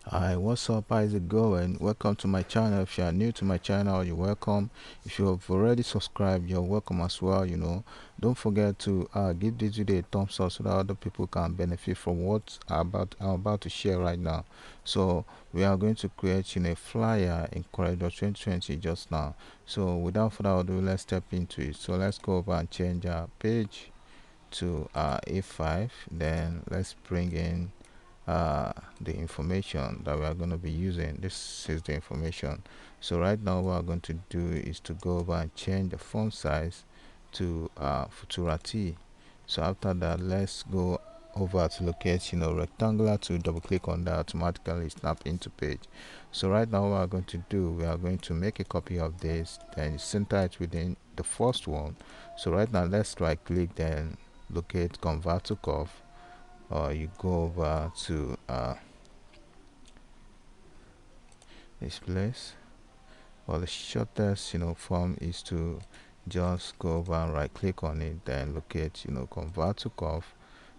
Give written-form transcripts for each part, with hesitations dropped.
Hi, what's up? How is it going? Welcome to my channel. If you are new to my channel, you're welcome. If you have already subscribed, you're welcome as well. Don't forget to give this video a thumbs up so that other people can benefit from what I'm about to share right now. So we are going to create a flyer in Corridor 2020 just now. So without further ado, let's step into it. So let's go over and change our page to A5. Then let's bring in the information that we are going to be using. This is the information. So right now what we're going to do is to go over and change the font size to Futura T. So after that, let's go over to locate rectangular to double click on that, automatically snap into page. So right now what we're going to do, we are going to make a copy of this, then center it within the first one. So right now let's right click, then locate convert to curve, or you go over to this place. Well, the shortest form is to just go over and right click on it, then locate convert to curve.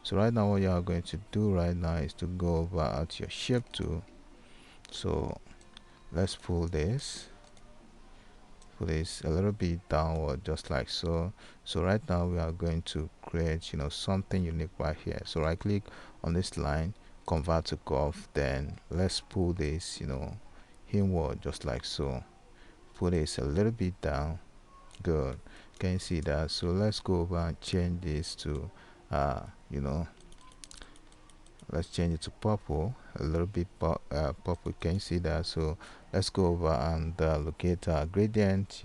So right now what you are going to do right now is to go over at your shape tool. So let's pull this a little bit downward, just like so. So right now we are going to create something unique right here. So right click on this line, convert to curve, then let's pull this inward, just like so. Put this a little bit down. Good. Can you see that? So let's go over and change this to you know let's change it to purple, a little bit purple. Can you see that? So let's go over and locate our gradient,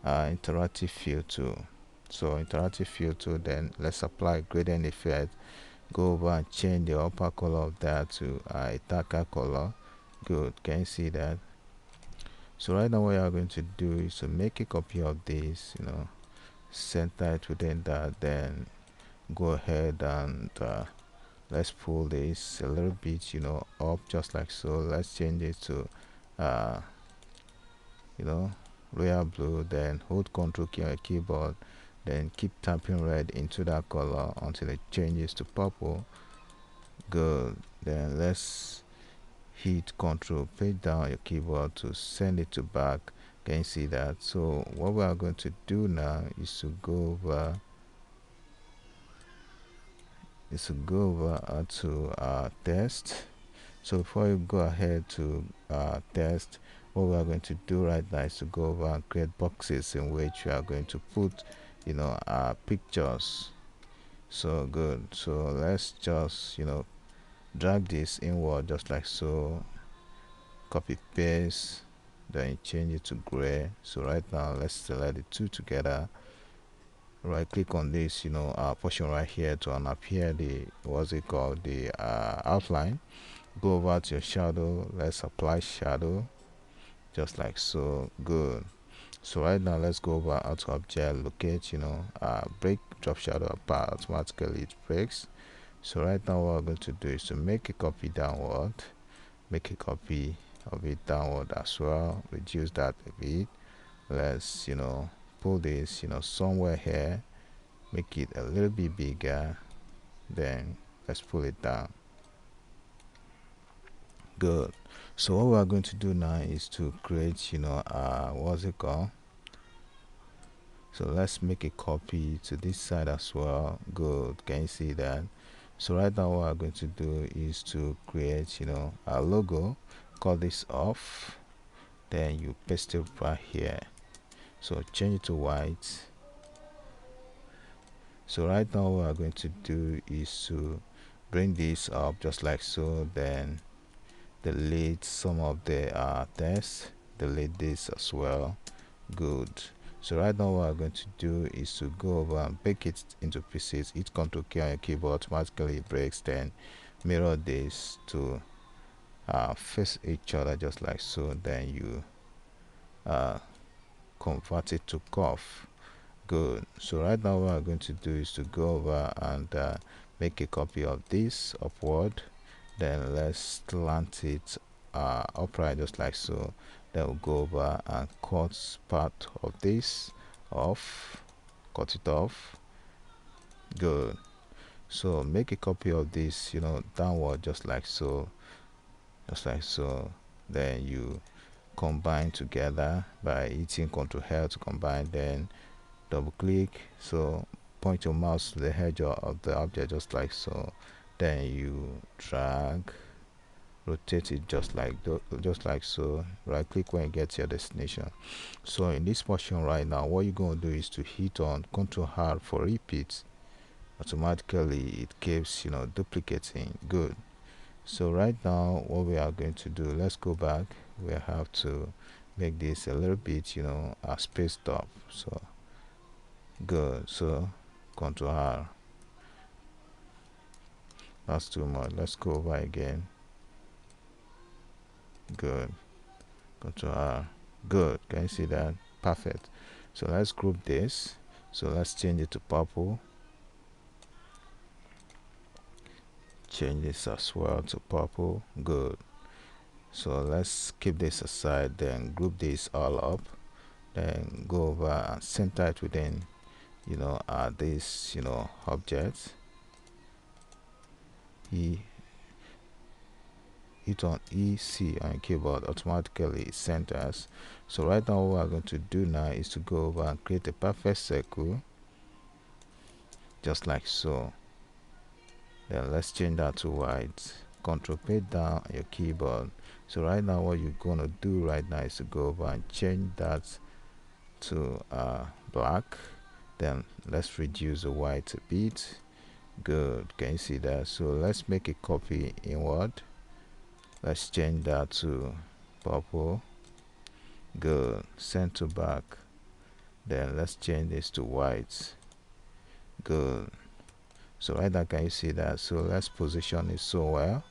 interactive fill tool. So interactive fill tool, then let's apply gradient effect. Go over and change the upper color of that to a darker color. Good. Can you see that? So right now what you are going to do is to make a copy of this, center it within that, then go ahead and let's pull this a little bit up, just like so. Let's change it to uh you know royal blue, then hold Ctrl key on your keyboard, then keep tapping red into that color until it changes to purple. Good. Then let's hit Ctrl page down your keyboard to send it to back. Can you see that? So what we are going to do now is to go over to test. So before you go ahead to test, what we are going to do right now is to go over and create boxes in which we are going to put our pictures. So good. So let's just drag this inward, just like so. Copy paste, then change it to gray. So right now let's select the two together, right click on this portion right here to unappear the outline. Go over to your shadow, let's apply shadow, just like so. Good. So right now let's go over to object, locate break drop shadow apart, automatically it breaks. So right now what we're going to do is to make a copy downward, make a copy of it downward as well, reduce that a bit. Let's pull this somewhere here, make it a little bit bigger, then let's pull it down. Good. So what we are going to do now is to create what's it called, so let's make a copy to this side as well. Good. Can you see that? So right now what we're going to do is to create a logo. Call this off, then you paste it right here. So change it to white. So right now what we're going to do is to bring this up, just like so, then delete some of the text, delete this as well. Good. So right now what we're going to do is to go over and break it into pieces. Hit Ctrl key on your keyboard, automatically it breaks. Then mirror this to face each other, just like so. Then you convert it to curve. Good. So right now what I'm going to do is to go over and make a copy of this upward, then let's slant it upright, just like so. Then we'll go over and cut part of this off, cut it off. Good. So make a copy of this downward, just like so. just like so. Then you combine together by hitting Ctrl L to combine, then double click, so point your mouse to the edge of the object just like so, then you drag, rotate it just like so, right click when you get to your destination. So in this portion right now, what you're going to do is to hit on Ctrl R for repeat. Automatically it keeps duplicating. Good. So right now what we are going to do, let's go back. We have to make this a little bit spaced up. So good. So Ctrl R, that's too much. Let's go over again. Good. Ctrl R. Good. Can you see that? Perfect. So let's group this. So let's change it to purple. Change this as well to purple. Good. So let's keep this aside, then group this all up, then go over and center it within this object. Hit on EC on your keyboard, automatically it centers. So right now what we're going to do now is to go over and create a perfect circle just like so. Then let's change that to white. Control P down on your keyboard. So right now what you're going to do right now is to go over and change that to black. Then let's reduce the white a bit. Good. Can you see that? So let's make a copy inward. Let's change that to purple. Good. Send to back. Then let's change this to white. Good. So right now, can you see that? So let's position it so well.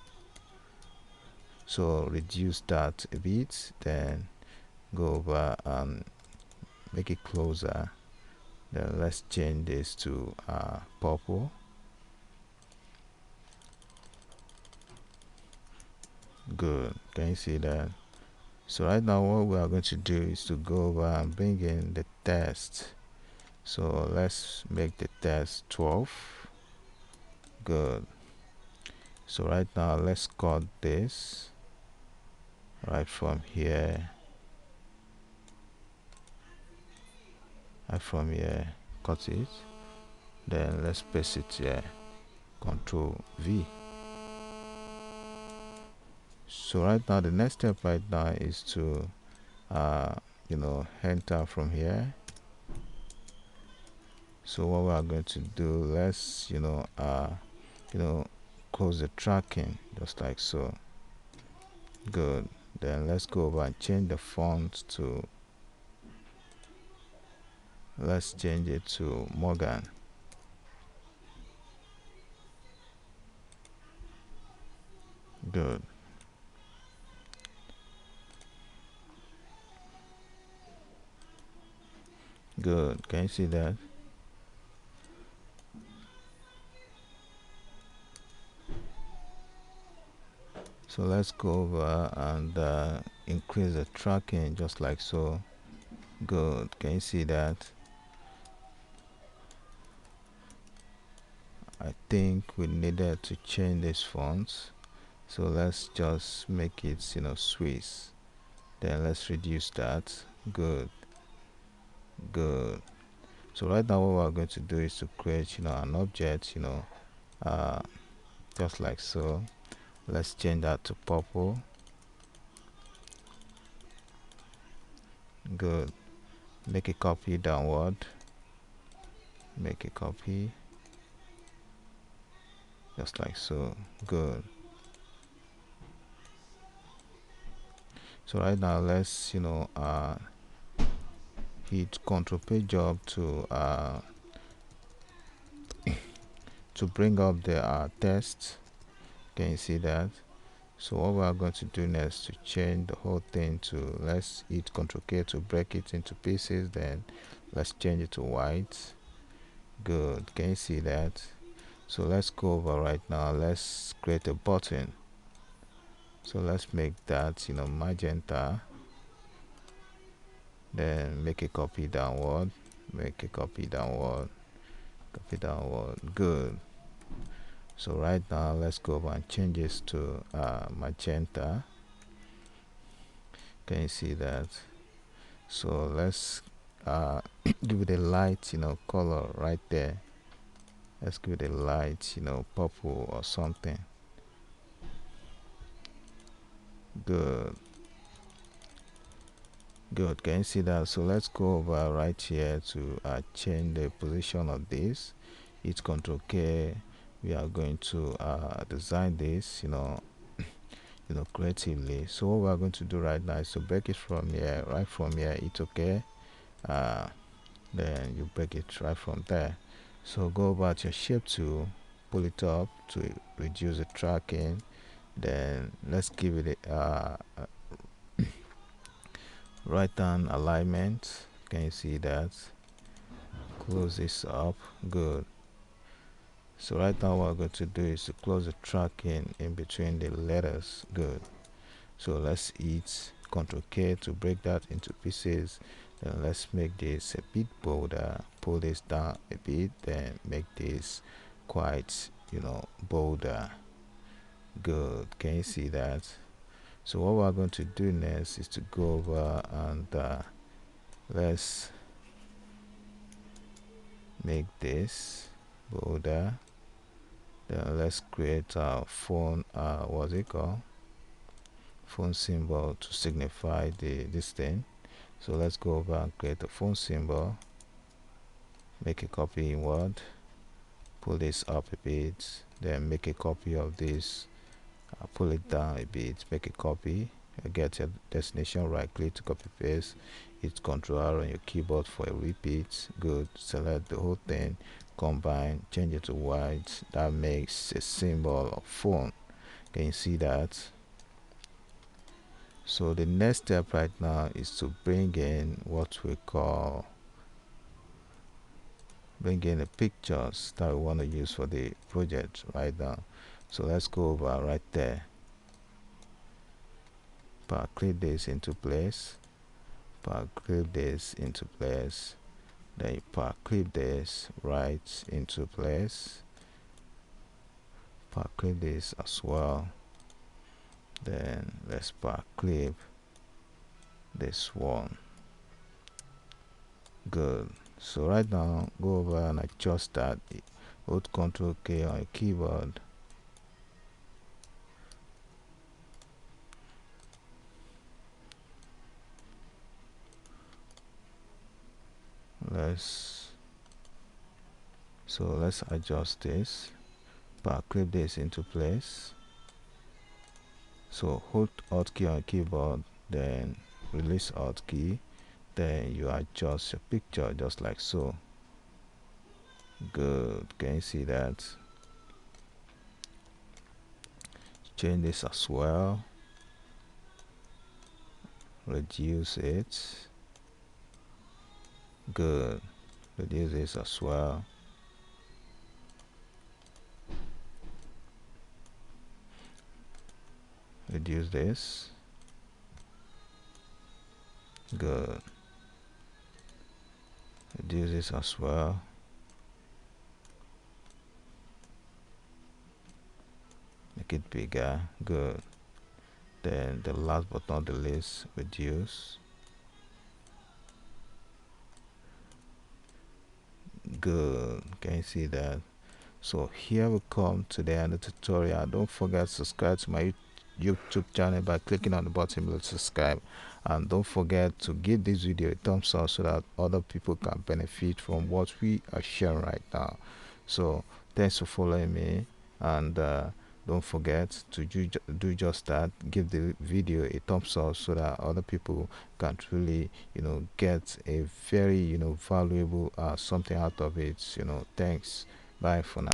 So reduce that a bit, then go over and make it closer. Then let's change this to purple. Good. Can you see that? So right now what we are going to do is to go over and bring in the text. So let's make the text 12. Good. So right now let's cut this right from here, cut it, then let's paste it here. Control V. So right now the next step right now is to enter from here. So what we are going to do, let's close the tracking just like so. Good. Then let's go over and change the font to, let's change it to Morgan. Good. Good. Can you see that? So let's go over and increase the tracking just like so. Good. Can you see that? I think we needed to change these fonts. So let's just make it Swiss. Then let's reduce that. Good. Good. So right now what we're going to do is to create an object just like so. Let's change that to purple. Good. Make a copy downward. Make a copy just like so. Good. So right now let's hit Control Page Job to bring up the text. Can you see that? So what we are going to do next to change the whole thing to, let's hit Ctrl K to break it into pieces, then let's change it to white. Good. Can you see that? So let's go over right now, let's create a button. So let's make that magenta, then make a copy downward, make a copy downward, copy downward. Good. So right now let's go over and change this to magenta. Can you see that? So let's give it a light, color right there. Let's give it a light, purple or something. Good. Good. Can you see that? So let's go over right here to change the position of this. Hit Ctrl K. We are going to design this, creatively. So what we're going to do right now is to break it from here. Right from here, it's okay. Then you break it right from there. So go over to your shape tool, pull it up to reduce the tracking. Then let's give it a right hand alignment. Can you see that? Close this up. Good. So right now what we're going to do is to close the tracking in between the letters. Good. So let's hit Ctrl K to break that into pieces. Then let's make this a bit bolder. Pull this down a bit, then make this quite bolder. Good. Can you see that? So what we're going to do next is to go over and let's make this bolder. Then let's create our phone what's it called, phone symbol to signify this thing. So let's go over and create a phone symbol, make a copy in Word, pull this up a bit, then make a copy of this, pull it down a bit, make a copy, get your destination, right click to copy paste, hit Ctrl R on your keyboard for a repeat. Good. Select the whole thing, combine, change it to white. That makes a symbol of phone. Can you see that? So the next step right now is to bring in what we call the pictures that we want to use for the project right now. So let's go over right there, power clip this into place, power clip this into place, then you power clip this right into place, power clip this as well, then let's power clip this one. Good. So right now go over and adjust that. Hold Ctrl K on your keyboard. Let's adjust this, power clip this into place. So hold Alt key on your keyboard, then release Alt key, then you adjust your picture just like so. Good. Can you see that? Change this as well, reduce it. Good. Reduce this as well. Reduce this. Good. Reduce this as well. Make it bigger. Good. Then the last but not the least, reduce. Good. Can you see that? So here we come to the end of the tutorial. Don't forget to subscribe to my YouTube channel by clicking on the button below to subscribe, and don't forget to give this video a thumbs up so that other people can benefit from what we are sharing right now. So thanks for following me, and don't forget to do just that. Give the video a thumbs up so that other people can truly get a very valuable something out of it. Thanks. Bye for now.